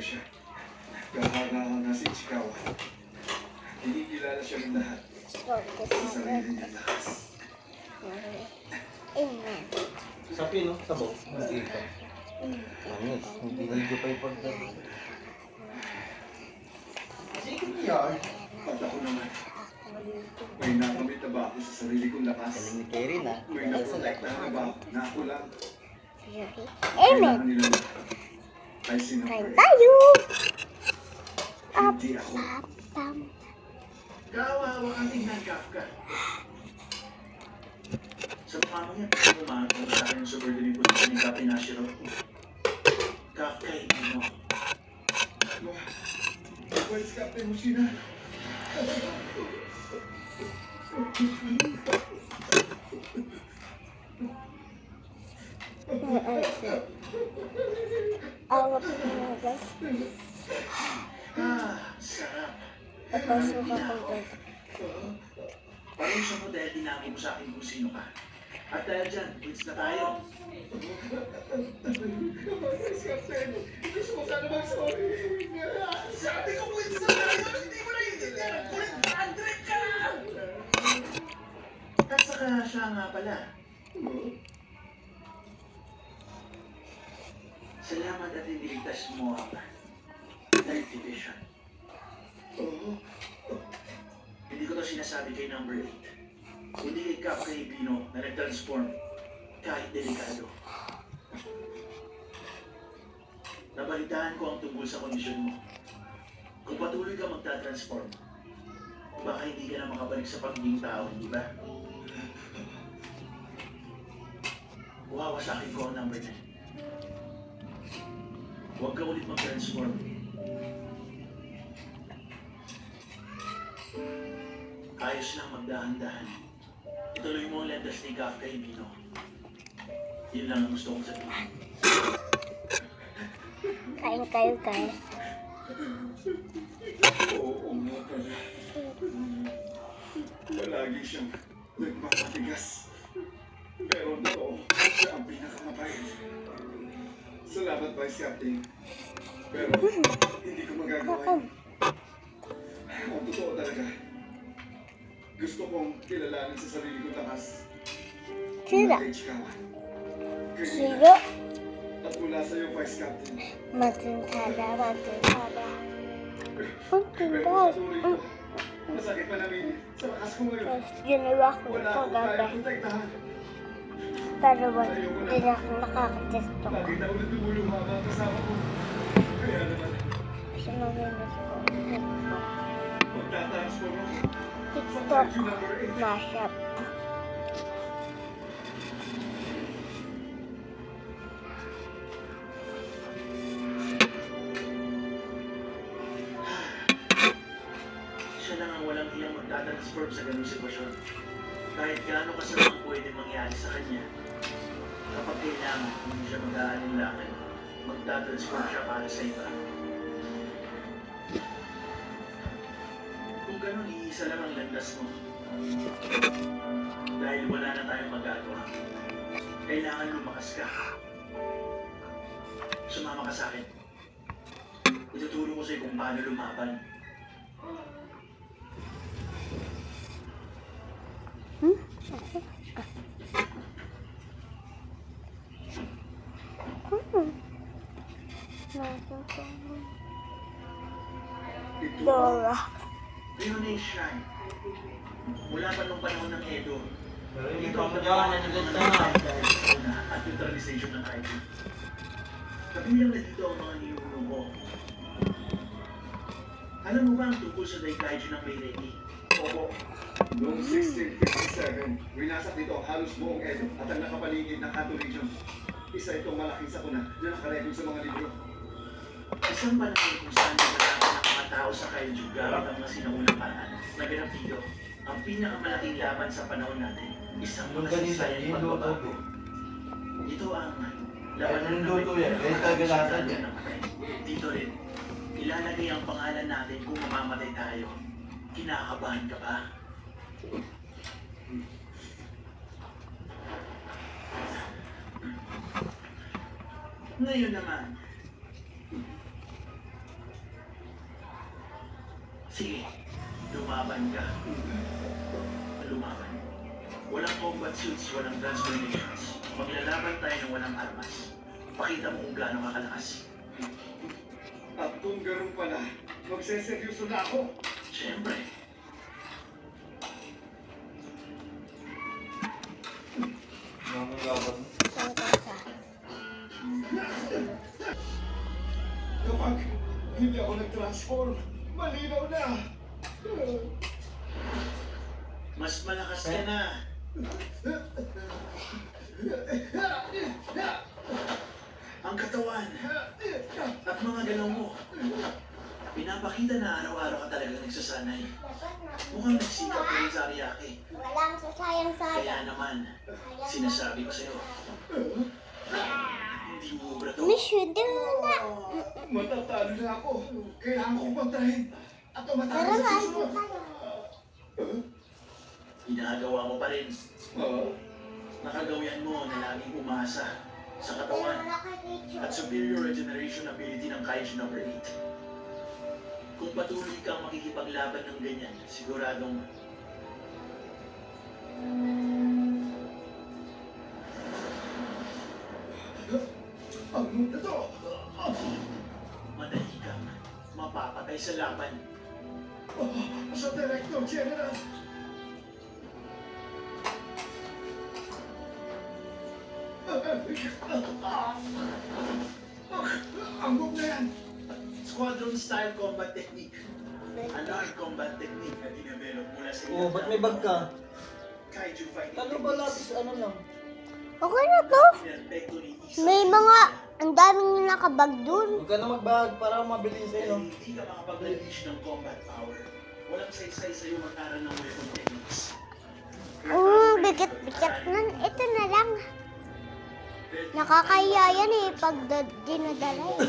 siya. Gahanga na si Ichikawa. Kinikilala siya ng lahat sa sarili niyang lakas. Amen. Sa pino, sa bawang. Hindi pa. Ayos, hindi naligo pa yung pagdating. Sige niya. At ako naman, may nakamit na ba ako sa sarili kong lakas? Galing ni Kerry na. May naprotektahan na ba na ako lang? Amen. Kailangan nila lahat ay Kain sinungaling. tayo. Hindi ako. Pam. Kawawa ang tingnan, Kafka. Sa mukha mo yan, umahanap sa akin yung subordinate position ni Captain Ashiro. Kafka, hindi mo. Vice Captain Mushina. Awak mo guys. Sarap. Papasok ako guys. Parang siya mo dahil dinabi mo sa akin kung sino ka. At dahil dyan, quits na tayo. Vice Captain, gusto ko sana mag-sorry. Sabi ko quits na tayo, hindi mo naiintindihan. Quit 100 ka! At saka siya nga pala. Salamat at iniligtas mo ang Night Division. Hindi ko to sinasabi kay number 8. Hindi kay Cap kay Pino na nag-transform kahit delikado. Nabalitaan ko ang tungkol sa kondisyon mo. Kung patuloy ka magta-transform, baka hindi ka na makabalik sa pagiging tao, hindi ba? Wawasakin ko ang number 9. Huwag ka ulit mag-transform. Ayos lang magdahan-dahan. Ituloy mo ang landas ni Kafka Himino. Yun lang ang gusto kong sabihin. Kain kayo guys. Oo nga pala. Palagi siyang nagmamatigas. Pero totoo, siya ang pinakamabait. Salamat, Vice Captain. Pero hindi ko magagawa yun. Ang totoo talaga. Gusto kong kilalanin sa sarili kong lakas. Sila. Mula kay Ichikawa. Kay Nina. Silo. At mula sa'yo, Vice Captain. Matintada, matintada. Pero patuloy ito. Masakit pa namin sa lakas ko ngayon. Guys, ginawa ko Wala ito akong kaya gabi. protektahan. Pero hindi na ako nakakatesto ko. Lagi na ulit lumulumaba ang kasama ko. Kaya naman, Kasi naminis ko. magtatransform ako. TikTok. Mashup. Siya lang ang walang iyang magtatransform sa ganung sitwasyon. Kahit gaano kasama ang pwede mangyari sa kanya, kapag kailangan hindi siya mag-aalinlangan, magtatransform siya para sa iba. Kung ganun, iisa lang ang landas mo. Dahil wala na tayong magagawa. Kailangan lumakas ka. Sumama ka sa akin. Ituturo ko sa'yo kung paano lumaban. Dora. Leonine Shrine. Mula pa nung panahon ng Edo, Pero hindi ito pa ang mo dyan, nagaganda nga. at neutralization ng kaiju. Kabilang na dito ang mga ninuno ko. Alam mo ba ang tungkol sa Daikaiju ng Meireki? Oo. Noong 1657, winasak dito ang halos buong Edo at ang nakapaligid ng Kanto Region. Isa itong malaking sakuna na nakarecord sa mga libro. Isang panahon kung saan naglalakad ng mga tao sa kaiju gamit ang mga sinaunang paraan. Naganap dito, ang pinakamalaking laban sa panahon natin. Isang Yung ganito, masasayang yung luto pagbabago. ko. Ito ang Yung luto yan, eh, kagalasan yan. Dito rin, ilalagay ang pangalan natin kung mamamatay tayo. Kinakabahan ka ba? Ngayon naman, Sige, lumaban ka. Lumaban. Walang combat suits, walang transformations. Maglalaban tayo ng walang armas. Pakita mo kung gaano ka kalakas. At kung ganun pala, magseseryoso na ako. Siyempre. Ang laban. Kapag hindi ako nag-transform, malinaw na. Mas malakas ka na. Ang katawan at mga galaw mo. Pinapakita na araw-araw ka talaga nagsasanay. Mukhang nagsikap ka rin sa Ariake. Walang sasayang-sayang. Kaya naman, sinasabi ko sa'yo, hindi mo ubra to. Mission din na. Matatalo na ako. Kailangan kong kontrahin. At Pero tumatakas sa mahal susunod. tayo. Ginagawa mo pa rin. Oo. Nakagawian mo na laging umasa sa Pero katawan nakikita. at superior regeneration ability ng Kaiju No. 8. Kung patuloy kang makikipaglaban ng ganyan, siguradong Ang mundo to. madali kang mapapatay sa laban. Sa Director General. Ang move na yan. Squadron style combat technique. Unarmed combat technique na dinevelop mula sa Oh, ba't may bag ka? Kaiju fighting Talo ba lapis ano lang? Okay na to. Pinapekto ni Isa. May mga, ang daming nakabag dun. Huwag ka na magbag para mabilis Dahil no? hindi ka makapag-unleash ng combat power. Walang saysay sa'yo mag-aral ng weapon techniques. Bigat-bigat nun. Ito na lang. Nakakahiya yan eh, pag dinadala eh.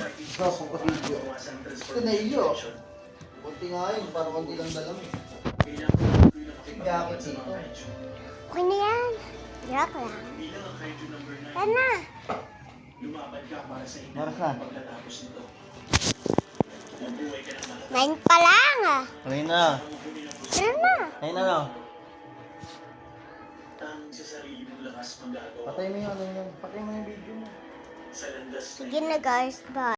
Ito na iyo. Kunti nga yun, para kunti lang dalang eh. Yakit dito. Okay na yan. Joke lang. Bilang ang Kaiju number 9, Yan na. lumaban ka para sa ina Para saan? pagkatapos nito. Mabuhay ka ng malaki. 9 pa lang ah. Ayun na. Yan na. Ayun na no. Tanging sa sarili mong lakas magagawa Patay mo yung ano yun. Patay mo yung video mo. sa landas na Sige na guys, bye.